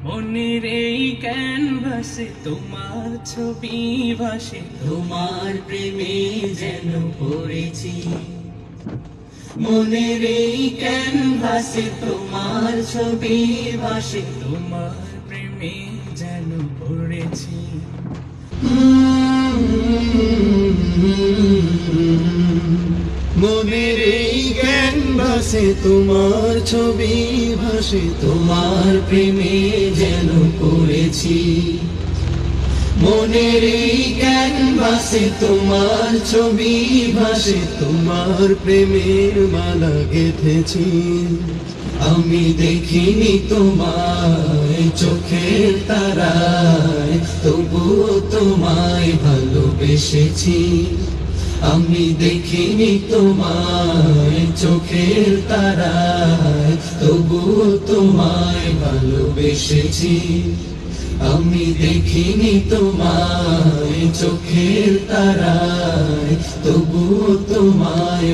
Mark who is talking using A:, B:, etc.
A: মনের এই ক্যানভাসে তোমার ছবি ভাসে,
B: তোমার প্রেমে যেন পড়েছি। মনের এই ক্যানভাসে তোমার ছবি ভাসে,
A: তোমার প্রেমে যেন পড়েছি।
B: মনের এই ক্যানভাসে তোমার ছবি ভাসে, তোমার প্রেমে যেন পড়েছি। মনের এই ক্যানভাসে তোমার ছবি ভাসে, তোমার প্রেমের মালা গেঁথেছি। আমি দেখিনি তোমায় চোখের তারায়, তবুও তোমায় ভালোবেসেছি। আমি দেখিনি তোমায় চোখের তারায়, তবুও তোমায় ভালোবেসেছি। আমি দেখিনি তোমায় চোখের তারায়, তবুও তোমায়